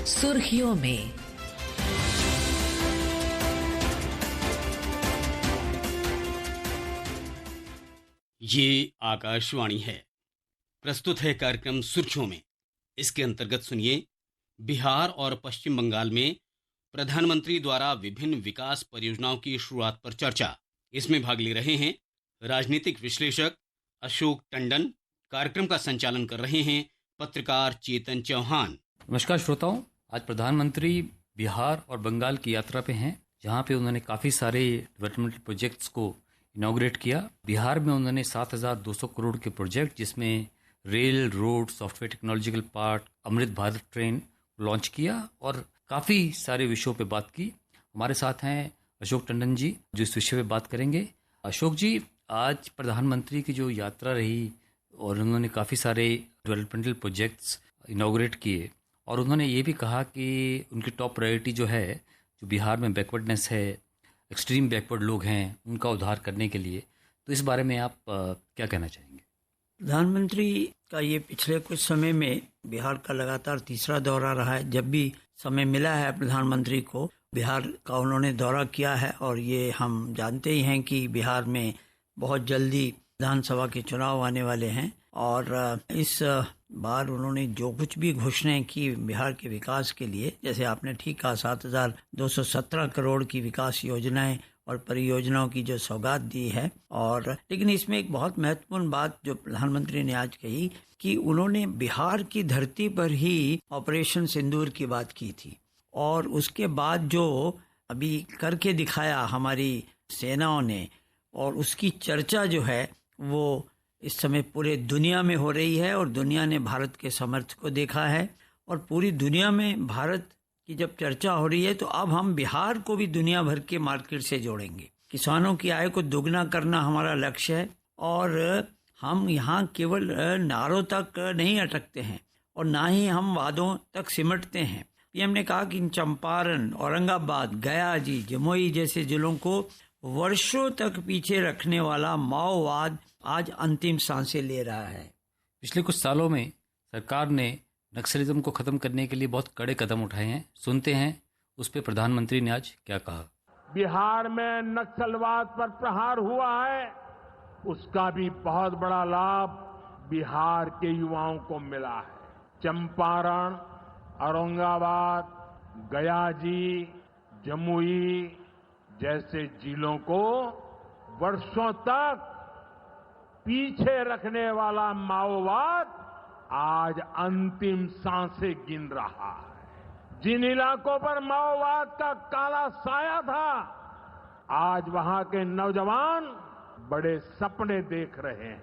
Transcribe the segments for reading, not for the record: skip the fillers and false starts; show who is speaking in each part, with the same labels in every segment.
Speaker 1: सुर्खियों में।
Speaker 2: ये आकाशवाणी है। प्रस्तुत है कार्यक्रम सुर्खियों में। इसके अंतर्गत सुनिए, बिहार और पश्चिम बंगाल में प्रधानमंत्री द्वारा विभिन्न विकास परियोजनाओं की शुरुआत पर चर्चा। इसमें भाग ले रहे हैं राजनीतिक विश्लेषक अशोक टंडन। कार्यक्रम का संचालन कर रहे हैं पत्रकार चेतन चौहान।
Speaker 3: नमस्कार श्रोताओं, आज प्रधानमंत्री बिहार और बंगाल की यात्रा पे हैं, जहां पे उन्होंने काफ़ी सारे डेवलपमेंट प्रोजेक्ट्स को इनॉग्रेट किया। बिहार में उन्होंने 7,200 करोड़ के प्रोजेक्ट, जिसमें rail, road, software, technological park, Amrit Bharat train launch किया और काफ़ी सारे विषयों पे बात की। हमारे साथ हैं अशोक टंडन जी, जो इस विषय पे बात करेंगे। अशोक जी, आज प्रधानमंत्री की जो यात्रा रही और उन्होंने काफ़ी सारे डेवलपमेंटल प्रोजेक्ट्स इनॉग्रेट किए और उन्होंने ये भी कहा कि उनकी टॉप प्रायोरिटी जो है, जो बिहार में बैकवर्डनेस है, एक्सट्रीम बैकवर्ड लोग हैं, उनका उद्धार करने के लिए। तो इस बारे में आप क्या कहना चाहेंगे?
Speaker 4: प्रधानमंत्री का ये पिछले कुछ समय में बिहार का लगातार तीसरा दौरा रहा है। जब भी समय मिला है प्रधानमंत्री को, बिहार का उन्होंने दौरा किया है। और ये हम जानते ही हैं कि बिहार में बहुत जल्दी विधानसभा के चुनाव आने वाले हैं और इस बार उन्होंने जो कुछ भी घोषणाएं की बिहार के विकास के लिए, जैसे आपने ठीक कहा, 7,217 करोड़ की विकास योजनाएं और परियोजनाओं की जो सौगात दी है। और लेकिन इसमें एक बहुत महत्वपूर्ण बात जो प्रधानमंत्री ने आज कही कि उन्होंने बिहार की धरती पर ही ऑपरेशन सिंदूर की बात की थी और उसके बाद जो अभी करके दिखाया हमारी सेनाओं ने, और उसकी चर्चा जो है वो इस समय पूरे दुनिया में हो रही है और दुनिया ने भारत के समर्थ को देखा है। और पूरी दुनिया में भारत की जब चर्चा हो रही है तो अब हम बिहार को भी दुनिया भर के मार्केट से जोड़ेंगे। किसानों की आय को दुगना करना हमारा लक्ष्य है और हम यहाँ केवल नारों तक नहीं अटकते हैं और ना ही हम वादों तक सिमटते हैं। पीएम ने कहा कि चंपारण, औरंगाबाद, गया जी, जमुई जैसे जिलों को वर्षों तक पीछे रखने वाला माओवाद आज अंतिम सांसें ले रहा है।
Speaker 3: पिछले कुछ सालों में सरकार ने नक्सलिज्म को खत्म करने के लिए बहुत कड़े कदम उठाए हैं। सुनते हैं उस पे प्रधानमंत्री ने आज क्या कहा।
Speaker 5: बिहार में नक्सलवाद पर प्रहार हुआ है, उसका भी बहुत बड़ा लाभ बिहार के युवाओं को मिला है। चंपारण, औरंगाबाद, गया जी, जमुई जैसे जिलों को वर्षों तक पीछे रखने वाला माओवाद आज अंतिम सांसें गिन रहा है। जिन इलाकों पर माओवाद का काला साया था, आज वहां के नौजवान बड़े सपने देख रहे हैं।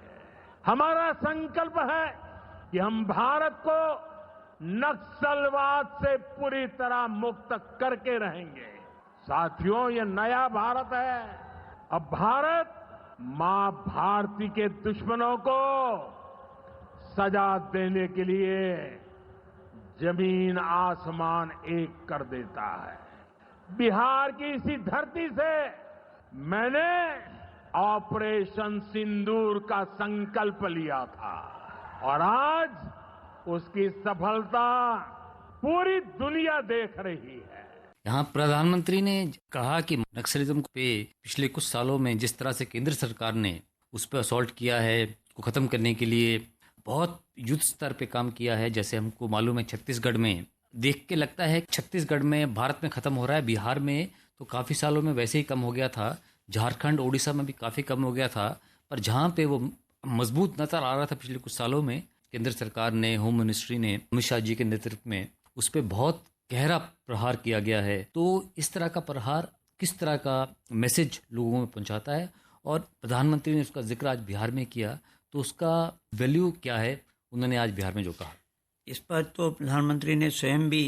Speaker 5: हमारा संकल्प है कि हम भारत को नक्सलवाद से पूरी तरह मुक्त करके रहेंगे। साथियों, ये नया भारत है। अब भारत मां भारती के दुश्मनों को सजा देने के लिए जमीन आसमान एक कर देता है। बिहार की इसी धरती से मैंने ऑपरेशन सिंदूर का संकल्प लिया था और आज उसकी सफलता पूरी दुनिया देख रही है।
Speaker 3: यहाँ प्रधानमंत्री ने कहा कि नक्सलिज्म पे पिछले कुछ सालों में जिस तरह से केंद्र सरकार ने उस पर असॉल्ट किया है, उसको खत्म करने के लिए बहुत युद्ध स्तर पे काम किया है। जैसे हमको मालूम है, छत्तीसगढ़ में देख के लगता है छत्तीसगढ़ में भारत में खत्म हो रहा है, बिहार में तो काफी सालों में वैसे ही कम हो गया था, झारखंड, ओडिशा में भी काफी कम हो गया था। पर जहाँ पे वो मजबूत नजर आ रहा था पिछले कुछ सालों में, केंद्र सरकार ने, होम मिनिस्ट्री ने, अमित शाह जी के नेतृत्व में उस पर बहुत गहरा प्रहार किया गया है। तो इस तरह का प्रहार किस तरह का मैसेज लोगों में पहुंचाता है, और प्रधानमंत्री ने उसका जिक्र आज बिहार में किया, तो उसका वैल्यू क्या है उन्होंने आज बिहार में जो कहा?
Speaker 4: इस पर तो प्रधानमंत्री ने स्वयं भी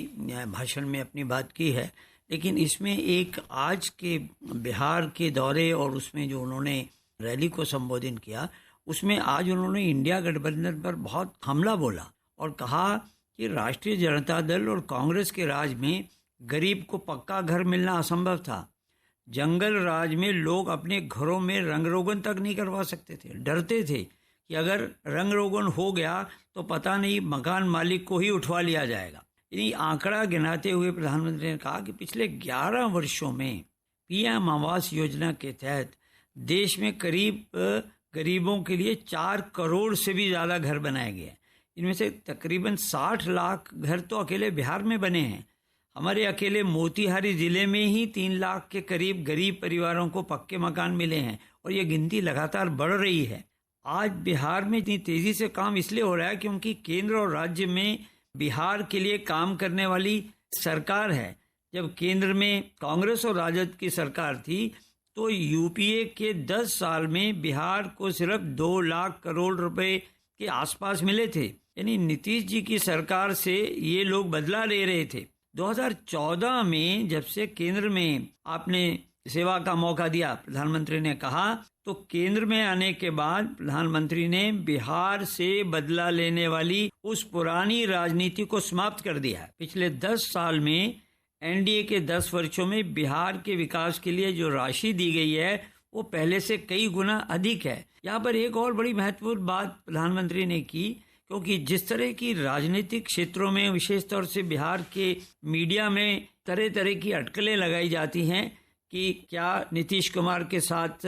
Speaker 4: भाषण में अपनी बात की है, लेकिन इसमें एक आज के बिहार के दौरे और उसमें जो उन्होंने रैली को संबोधित किया, उसमें आज उन्होंने इंडिया गठबंधन पर बहुत हमला बोला और कहा कि राष्ट्रीय जनता दल और कांग्रेस के राज में गरीब को पक्का घर मिलना असंभव था। जंगल राज में लोग अपने घरों में रंग रोगन तक नहीं करवा सकते थे, डरते थे कि अगर रंग रोगन हो गया तो पता नहीं मकान मालिक को ही उठवा लिया जाएगा। ये आंकड़ा गिनाते हुए प्रधानमंत्री ने कहा कि पिछले 11 वर्षों में पीएम आवास योजना के तहत देश में करीब गरीबों के लिए 4 करोड़ से भी ज़्यादा घर बनाए गए हैं। इनमें से तकरीबन 60 लाख घर तो अकेले बिहार में बने हैं। हमारे अकेले मोतीहारी जिले में ही 3 लाख के करीब गरीब परिवारों को पक्के मकान मिले हैं और ये गिनती लगातार बढ़ रही है। आज बिहार में इतनी तेजी से काम इसलिए हो रहा है क्योंकि केंद्र और राज्य में बिहार के लिए काम करने वाली सरकार है। जब केंद्र में कांग्रेस और राजद की सरकार थी तो यूपीए के 10 साल में बिहार को सिर्फ 2 लाख करोड़ रुपए के आसपास मिले थे। यानी नीतीश जी की सरकार से ये लोग बदला ले रहे थे। 2014 में जब से केंद्र में आपने सेवा का मौका दिया, प्रधानमंत्री ने कहा, तो केंद्र में आने के बाद प्रधानमंत्री ने बिहार से बदला लेने वाली उस पुरानी राजनीति को समाप्त कर दिया है। पिछले 10 साल में एनडीए के 10 वर्षों में बिहार के विकास के लिए जो राशि दी गई है वो पहले से कई गुना अधिक है। यहाँ पर एक और बड़ी महत्वपूर्ण बात प्रधानमंत्री ने की, क्योंकि जिस तरह की राजनीतिक क्षेत्रों में विशेष तौर से बिहार के मीडिया में तरह तरह की अटकलें लगाई जाती हैं कि क्या नीतीश कुमार के साथ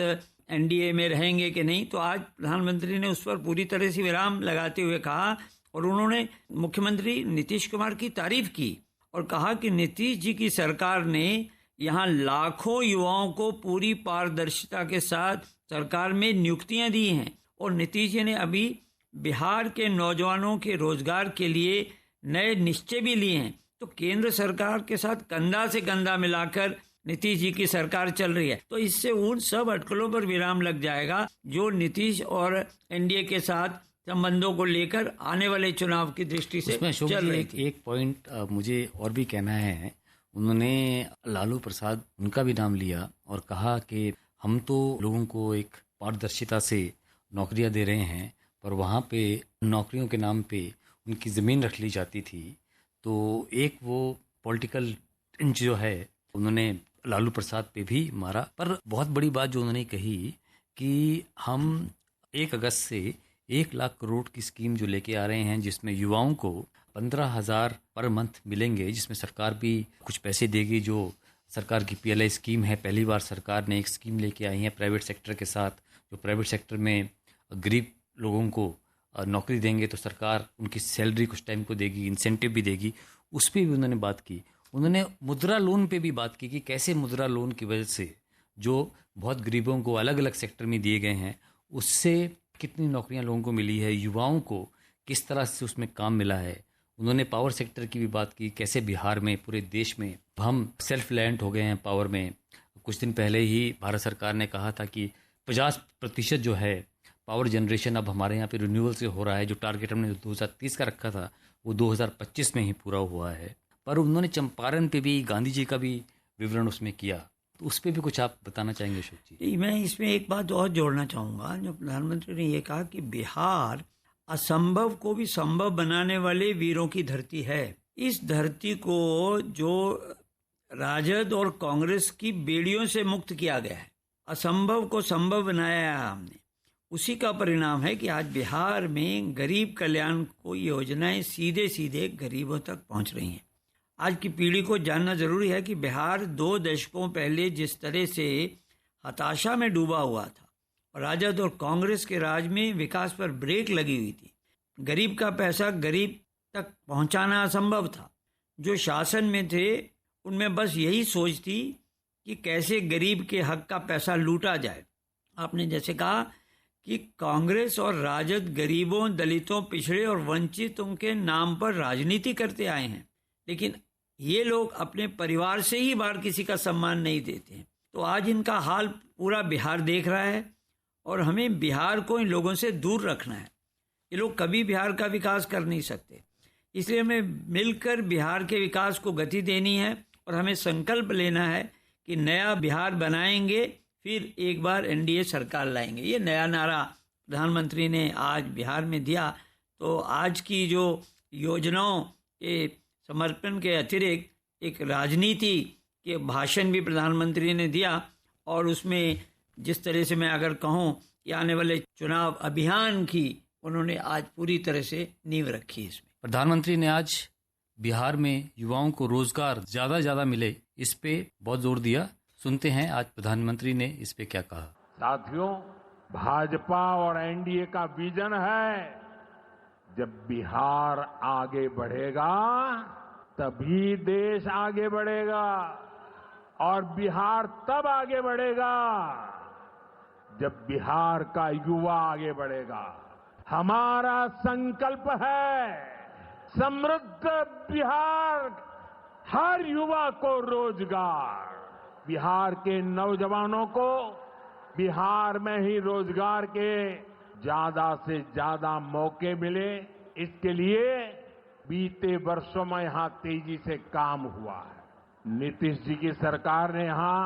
Speaker 4: एनडीए में रहेंगे कि नहीं, तो आज प्रधानमंत्री ने उस पर पूरी तरह से विराम लगाते हुए कहा और उन्होंने मुख्यमंत्री नीतीश कुमार की तारीफ की और कहा कि नीतीश जी की सरकार ने यहाँ लाखों युवाओं को पूरी पारदर्शिता के साथ सरकार में नियुक्तियां दी हैं और नीतीश जी ने अभी बिहार के नौजवानों के रोजगार के लिए नए निश्चय भी लिए हैं। तो केंद्र सरकार के साथ कंधा से कंधा मिलाकर नीतीश जी की सरकार चल रही है। तो इससे उन सब अटकलों पर विराम लग जाएगा जो नीतीश और एनडीए के साथ संबंधों को लेकर आने वाले चुनाव की दृष्टि से चल रही थी।
Speaker 3: एक पॉइंट मुझे और भी कहना है। उन्होंने लालू प्रसाद उनका भी नाम लिया और कहा कि हम तो लोगों को एक पारदर्शिता से नौकरियां दे रहे हैं, पर वहाँ पे नौकरियों के नाम पे उनकी ज़मीन रख ली जाती थी। तो एक वो पॉलिटिकल जो है उन्होंने लालू प्रसाद पे भी मारा। पर बहुत बड़ी बात जो उन्होंने कही कि हम 1 अगस्त से 1 लाख करोड़ की स्कीम जो लेके आ रहे हैं, जिसमें युवाओं को 15,000 पर मंथ मिलेंगे, जिसमें सरकार भी कुछ पैसे देगी। जो सरकार की पीएलआई स्कीम है, पहली बार सरकार ने एक स्कीम लेके आई है प्राइवेट सेक्टर के साथ। जो प्राइवेट सेक्टर में गरीब लोगों को नौकरी देंगे तो सरकार उनकी सैलरी कुछ टाइम को देगी, इंसेंटिव भी देगी। उस पर भी उन्होंने बात की। उन्होंने मुद्रा लोन पे भी बात की कि कैसे मुद्रा लोन की वजह से जो बहुत गरीबों को अलग अलग सेक्टर में दिए गए हैं, उससे कितनी नौकरियां लोगों को मिली है, युवाओं को किस तरह से उसमें काम मिला है। उन्होंने पावर सेक्टर की भी बात की, कैसे बिहार में पूरे देश में हम सेल्फ रिलायंट हो गए हैं पावर में। कुछ दिन पहले ही भारत सरकार ने कहा था कि 50% जो है पावर जनरेशन अब हमारे यहाँ पे रिन्यूअल से हो रहा है। जो टारगेट हमने 2030 का रखा था वो 2025 में ही पूरा हुआ है। पर उन्होंने चंपारण पे भी गांधी जी का भी विवरण उसमें किया, तो उस पर भी कुछ आप बताना चाहेंगे अशोक जी?
Speaker 4: मैं इसमें एक बात और जोड़ना चाहूँगा। जो प्रधानमंत्री ने ये कहा कि बिहार असंभव को भी संभव बनाने वाले वीरों की धरती है। इस धरती को जो राजद और कांग्रेस की बेड़ियों से मुक्त किया गया है, असंभव को संभव बनाया है हमने, उसी का परिणाम है कि आज बिहार में गरीब कल्याण को योजनाएं सीधे सीधे गरीबों तक पहुंच रही हैं। आज की पीढ़ी को जानना जरूरी है कि बिहार 2 दशकों पहले जिस तरह से हताशा में डूबा हुआ था और राजद और कांग्रेस के राज में विकास पर ब्रेक लगी हुई थी, गरीब का पैसा गरीब तक पहुंचाना असंभव था। जो शासन में थे उनमें बस यही सोच थी कि कैसे गरीब के हक का पैसा लूटा जाए। आपने जैसे कहा कि कांग्रेस और राजद गरीबों, दलितों, पिछड़े और वंचितों के नाम पर राजनीति करते आए हैं, लेकिन ये लोग अपने परिवार से ही बाहर किसी का सम्मान नहीं देते हैं। तो आज इनका हाल पूरा बिहार देख रहा है और हमें बिहार को इन लोगों से दूर रखना है। ये लोग कभी बिहार का विकास कर नहीं सकते, इसलिए हमें मिलकर बिहार के विकास को गति देनी है और हमें संकल्प लेना है कि नया बिहार बनाएंगे, फिर एक बार एनडीए सरकार लाएंगे। ये नया नारा प्रधानमंत्री ने आज बिहार में दिया। तो आज की जो योजनाओं के समर्पण के अतिरिक्त एक राजनीति के भाषण भी प्रधानमंत्री ने दिया और उसमें जिस तरह से मैं अगर कहूँ कि आने वाले चुनाव अभियान की उन्होंने आज पूरी तरह से नींव रखी। इसमें
Speaker 3: प्रधानमंत्री ने आज बिहार में युवाओं को रोजगार ज्यादा मिले, इस पे बहुत जोर दिया। सुनते हैं आज प्रधानमंत्री ने इस पे क्या कहा।
Speaker 5: साथियों, भाजपा और एनडीए का विजन है, जब बिहार आगे बढ़ेगा तभी देश आगे बढ़ेगा, और बिहार तब आगे बढ़ेगा जब बिहार का युवा आगे बढ़ेगा। हमारा संकल्प है समृद्ध बिहार, हर युवा को रोजगार, बिहार के नौजवानों को बिहार में ही रोजगार के ज्यादा से ज्यादा मौके मिले, इसके लिए बीते वर्षों में यहां तेजी से काम हुआ है। नीतीश जी की सरकार ने यहां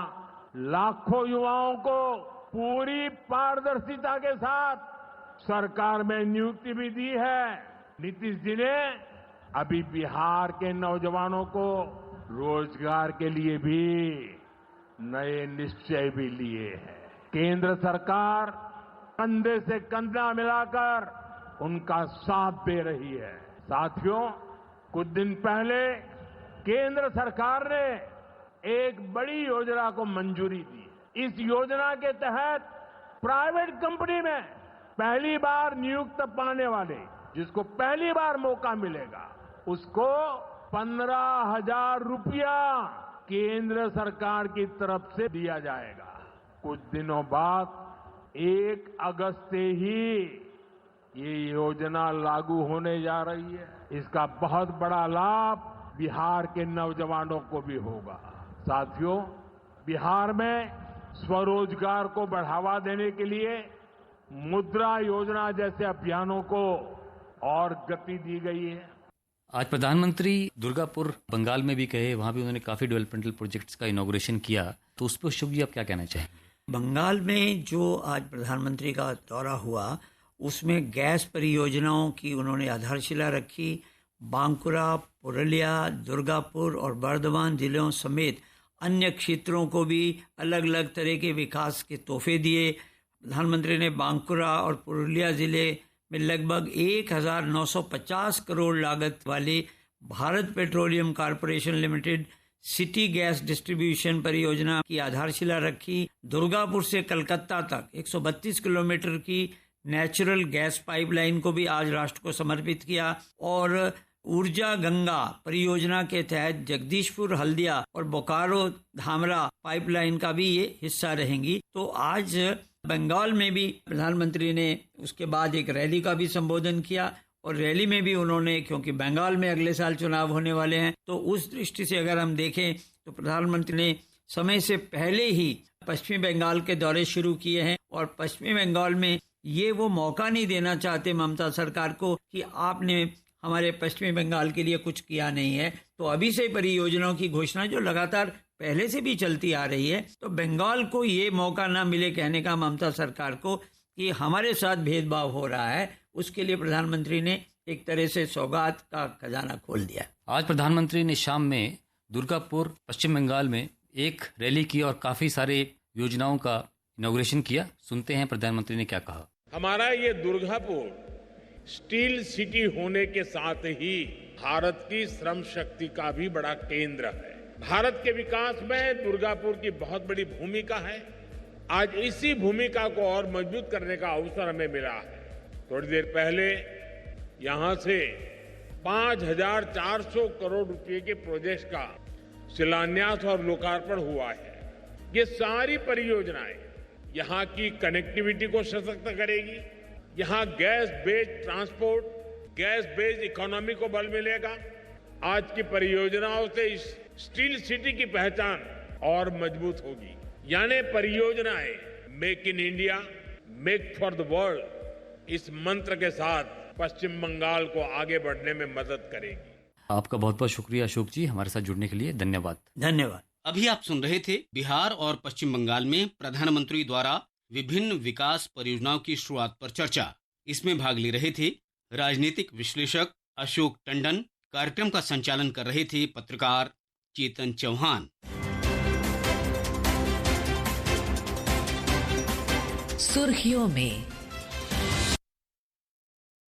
Speaker 5: लाखों युवाओं को पूरी पारदर्शिता के साथ सरकार में नियुक्ति भी दी है। नीतीश जी ने अभी बिहार के नौजवानों को रोजगार के लिए भी नए निश्चय भी लिए हैं। केंद्र सरकार कंधे से कंधा मिलाकर उनका साथ दे रही है। साथियों, कुछ दिन पहले केंद्र सरकार ने एक बड़ी योजना को मंजूरी दी। इस योजना के तहत प्राइवेट कंपनी में पहली बार नियुक्त पाने वाले, जिसको पहली बार मौका मिलेगा, उसको 15,000 रुपया केंद्र सरकार की तरफ से दिया जाएगा। कुछ दिनों बाद 1 अगस्त से ही ये योजना लागू होने जा रही है। इसका बहुत बड़ा लाभ बिहार के नौजवानों को भी होगा। साथियों, बिहार में स्वरोजगार को बढ़ावा देने के लिए मुद्रा योजना जैसे अभियानों को और गति दी गई है।
Speaker 3: आज प्रधानमंत्री दुर्गापुर बंगाल में भी गए, वहां भी उन्होंने काफी डेवलपमेंटल प्रोजेक्ट्स का इनॉग्रेशन किया, तो उस पर अशोक जी आप क्या कहना चाहेंगे?
Speaker 4: बंगाल में जो आज प्रधानमंत्री का दौरा हुआ, उसमें गैस परियोजनाओं की उन्होंने आधारशिला रखी। बांकुरा, पुरुलिया, दुर्गापुर और बर्धमान जिलों समेत अन्य क्षेत्रों को भी अलग अलग तरह के विकास के तोहफे दिए। प्रधानमंत्री ने बांकुरा और पुरुलिया जिले में लगभग 1,950 करोड़ लागत वाले Bharat petroleum corporation limited city gas distribution परियोजना की आधारशिला रखी। दुर्गापुर से कलकत्ता तक 132 किलोमीटर की नेचुरल गैस पाइपलाइन को भी आज राष्ट्र को समर्पित किया, और ऊर्जा गंगा परियोजना के तहत जगदीशपुर, हल्दिया और बोकारो धामरा पाइपलाइन का भी ये हिस्सा रहेंगी। तो आज बंगाल में भी प्रधानमंत्री ने उसके बाद एक रैली का भी संबोधन किया, और रैली में भी उन्होंने, क्योंकि बंगाल में अगले साल चुनाव होने वाले हैं, तो उस दृष्टि से अगर हम देखें तो प्रधानमंत्री ने समय से पहले ही पश्चिमी बंगाल के दौरे शुरू किए हैं, और पश्चिमी बंगाल में ये वो मौका नहीं देना चाहते ममता सरकार को कि आपने हमारे पश्चिमी बंगाल के लिए कुछ किया नहीं है। तो अभी से परियोजनाओं की घोषणा जो लगातार पहले से भी चलती आ रही है, तो बंगाल को ये मौका ना मिले कहने का ममता सरकार को कि हमारे साथ भेदभाव हो रहा है, उसके लिए प्रधानमंत्री ने एक तरह से सौगात का खजाना खोल दिया।
Speaker 3: आज प्रधानमंत्री ने शाम में दुर्गापुर, पश्चिम बंगाल में एक रैली की और काफी सारे योजनाओं का इनॉग्रेशन किया। सुनते हैं प्रधानमंत्री ने क्या कहा।
Speaker 5: हमारा ये दुर्गापुर स्टील सिटी होने के साथ ही भारत की श्रम शक्ति का भी बड़ा केंद्र है। भारत के विकास में दुर्गापुर की बहुत बड़ी भूमिका है। आज इसी भूमिका को और मजबूत करने का अवसर हमें मिला है। थोड़ी देर पहले यहां से 5,400 करोड़ रुपए के प्रोजेक्ट का शिलान्यास और लोकार्पण हुआ है। ये सारी परियोजनाएं यहां की कनेक्टिविटी को सशक्त करेगी, यहां gas based transport, gas based economy को बल मिलेगा। आज की परियोजनाओं से इस स्टील सिटी की पहचान और मजबूत होगी। यानी परियोजनाएं make in India, make for the world, इस मंत्र के साथ पश्चिम बंगाल को आगे बढ़ने में मदद करेगी।
Speaker 3: आपका बहुत बहुत शुक्रिया अशोक जी, हमारे साथ जुड़ने के लिए धन्यवाद।
Speaker 4: धन्यवाद।
Speaker 2: अभी आप सुन रहे थे बिहार और पश्चिम बंगाल में प्रधानमंत्री द्वारा विभिन्न विकास परियोजनाओं की शुरुआत पर चर्चा। इसमें भाग ले रहे थे राजनीतिक विश्लेषक अशोक टंडन। कार्यक्रम का संचालन कर रहे थे पत्रकार चेतन चौहान।
Speaker 1: सुर्खियों में